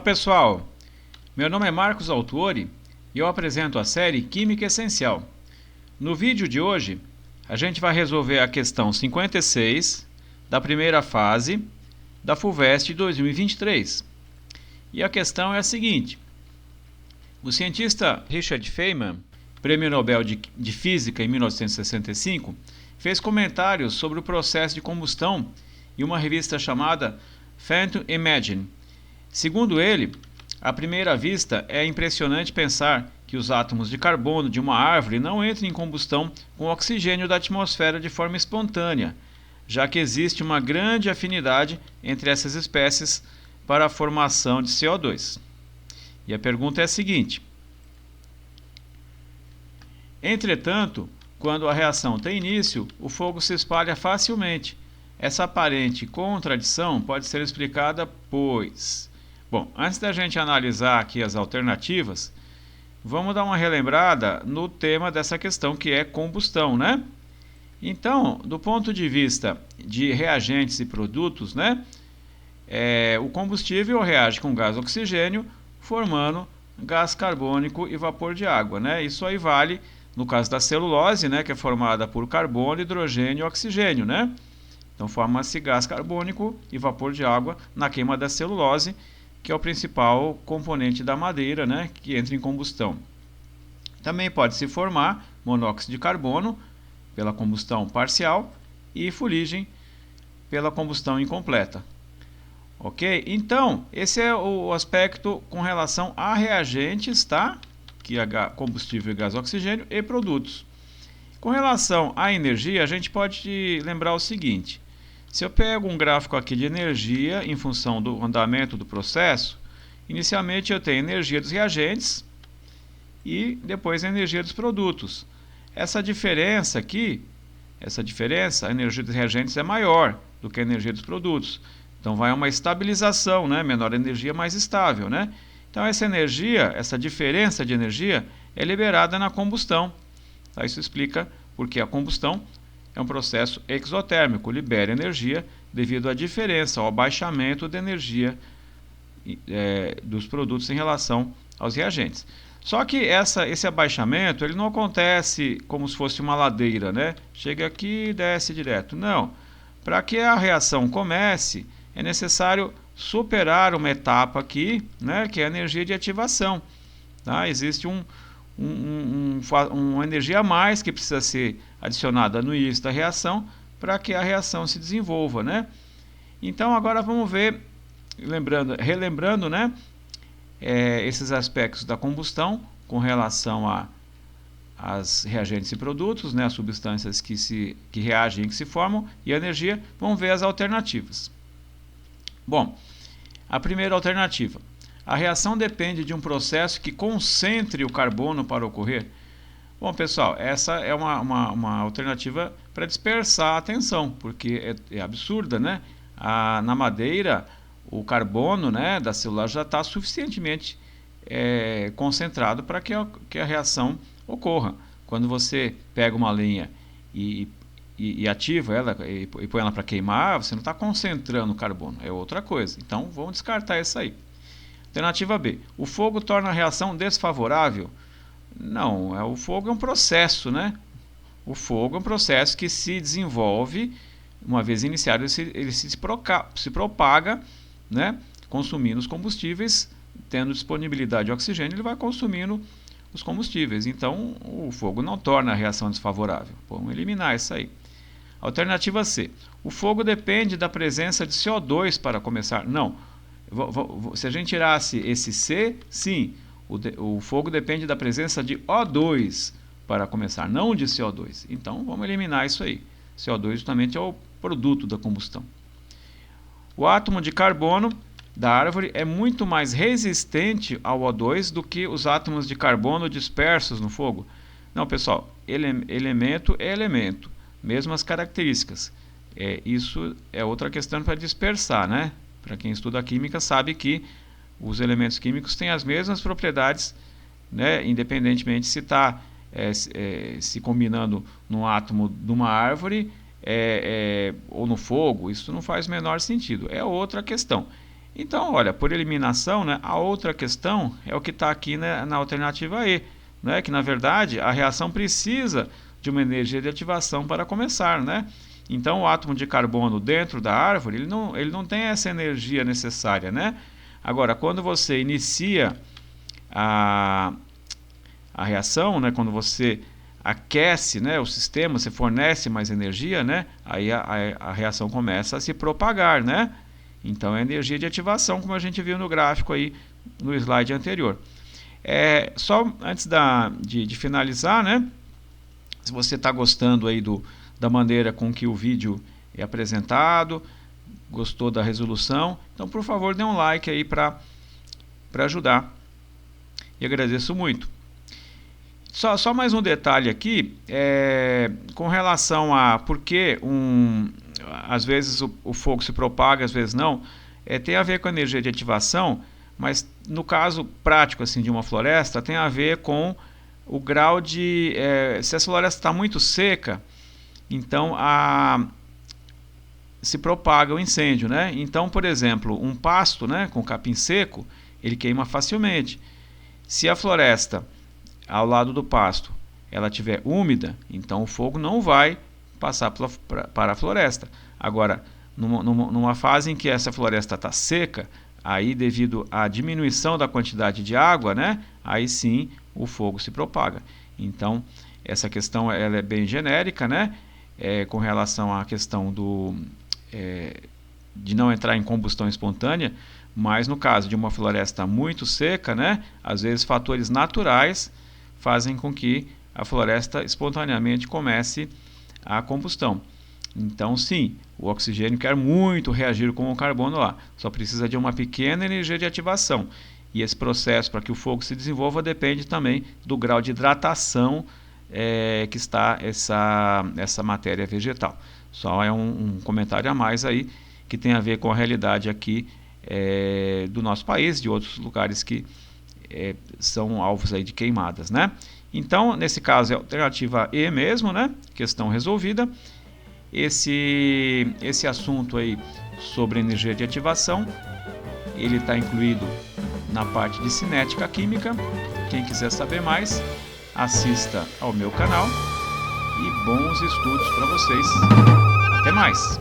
pessoal, meu nome é Marcos Autori e eu apresento a série Química Essencial. No vídeo de hoje, a gente vai resolver a questão 56 da primeira fase da FUVEST 2023. E a questão é a seguinte: o cientista Richard Feynman, Prêmio Nobel de Física em 1965, fez comentários sobre o processo de combustão em uma revista chamada Phantom Imaging. Segundo ele, à primeira vista é impressionante pensar que os átomos de carbono de uma árvore não entram em combustão com o oxigênio da atmosfera de forma espontânea, já que existe uma grande afinidade entre essas espécies para a formação de CO2. E a pergunta é a seguinte: entretanto, quando a reação tem início, o fogo se espalha facilmente. Essa aparente contradição pode ser explicada pois... Bom, antes da gente analisar aqui as alternativas, vamos dar uma relembrada no tema dessa questão, que é combustão, né? Então, do ponto de vista de reagentes e produtos, né, o combustível reage com gás oxigênio, formando gás carbônico e vapor de água, né? Isso aí vale no caso da celulose, né, que é formada por carbono, hidrogênio e oxigênio, né? Então forma-se gás carbônico e vapor de água na queima da celulose, que é o principal componente da madeira, né, que entra em combustão. Também pode se formar monóxido de carbono pela combustão parcial e fuligem pela combustão incompleta. Ok? Então, esse é o aspecto com relação a reagentes, tá? Que é combustível e gás oxigênio e produtos. Com relação à energia, a gente pode lembrar o seguinte: se eu pego um gráfico aqui de energia em função do andamento do processo, inicialmente eu tenho a energia dos reagentes e depois a energia dos produtos. Essa diferença aqui, a energia dos reagentes é maior do que a energia dos produtos. Então vai uma estabilização, né? Menor energia, mais estável, né? Então essa energia, essa diferença de energia é liberada na combustão. Tá? Isso explica porque a combustão é um processo exotérmico, libera energia devido à diferença, ao abaixamento da energia dos produtos em relação aos reagentes. Só que esse abaixamento ele não acontece como se fosse uma ladeira, né? Chega aqui e desce direto. Não. Para que a reação comece, é necessário superar uma etapa aqui, né? Que é a energia de ativação. Tá? Existe uma energia a mais que precisa ser adicionada no início da reação para que a reação se desenvolva, né? Então agora vamos ver, relembrando, né, esses aspectos da combustão com relação às reagentes e produtos, né, as substâncias que reagem e que se formam, e a energia. Vamos ver as alternativas. Bom, a primeira alternativa: a reação depende de um processo que concentre o carbono para ocorrer. Bom, pessoal, essa é uma alternativa para dispersar a atenção, porque é absurda, né? Na madeira, o carbono, né, da célula já está suficientemente concentrado para que a reação ocorra. Quando você pega uma lenha e ativa ela e põe ela para queimar, você não está concentrando o carbono, é outra coisa. Então, vamos descartar isso aí. Alternativa B: o fogo torna a reação desfavorável? Não, o fogo é um processo, né? O fogo é um processo que se desenvolve, uma vez iniciado, ele se propaga, né? Consumindo os combustíveis, tendo disponibilidade de oxigênio, ele vai consumindo os combustíveis. Então, o fogo não torna a reação desfavorável. Vamos eliminar isso aí. Alternativa C: o fogo depende da presença de CO2 para começar? Não. Se a gente tirasse esse C, sim, o fogo depende da presença de O2 para começar, não de CO2. Então, vamos eliminar isso aí. CO2 justamente é o produto da combustão. O átomo de carbono da árvore é muito mais resistente ao O2 do que os átomos de carbono dispersos no fogo. Não, pessoal, elemento é elemento, mesmas características. Isso é outra questão para dispersar, né? Para quem estuda química sabe que os elementos químicos têm as mesmas propriedades, né, independentemente se está se combinando no átomo de uma árvore ou no fogo. Isso não faz o menor sentido. É outra questão. Então, olha, por eliminação, né, a outra questão é o que está aqui, né, na alternativa E, né, que na verdade a reação precisa de uma energia de ativação para começar, né? Então o átomo de carbono dentro da árvore, ele não tem essa energia necessária, né? Agora, quando você inicia a reação, né, quando você aquece, né, o sistema, você fornece mais energia, né, aí a reação começa a se propagar, né? Então é energia de ativação, como a gente viu no gráfico aí no slide anterior. Só antes de finalizar, né, se você está gostando aí da maneira com que o vídeo é apresentado, gostou da resolução, então por favor dê um like aí para ajudar, e agradeço muito. Só mais um detalhe aqui, com relação a por que às vezes o fogo se propaga, às vezes não, tem a ver com a energia de ativação, mas no caso prático assim, de uma floresta, tem a ver com o grau de... se a floresta está muito seca, então se propaga o incêndio, né? Então, por exemplo, um pasto, né, com capim seco, ele queima facilmente. Se a floresta ao lado do pasto ela estiver úmida, então o fogo não vai passar para a floresta. Agora, numa fase em que essa floresta está seca, aí devido à diminuição da quantidade de água, né, aí sim o fogo se propaga. Então, essa questão ela é bem genérica, né, com relação à questão de não entrar em combustão espontânea, mas no caso de uma floresta muito seca, né, às vezes fatores naturais fazem com que a floresta espontaneamente comece a combustão. Então sim, o oxigênio quer muito reagir com o carbono lá, só precisa de uma pequena energia de ativação. E esse processo para que o fogo se desenvolva depende também do grau de hidratação que está essa matéria vegetal. Só é um comentário a mais aí que tem a ver com a realidade aqui do nosso país, de outros lugares que são alvos aí de queimadas, né? Então, nesse caso é a alternativa E mesmo, né? Questão resolvida. Esse assunto aí sobre energia de ativação, ele está incluído na parte de cinética química. Quem quiser saber mais, assista ao meu canal e bons estudos para vocês. Até mais!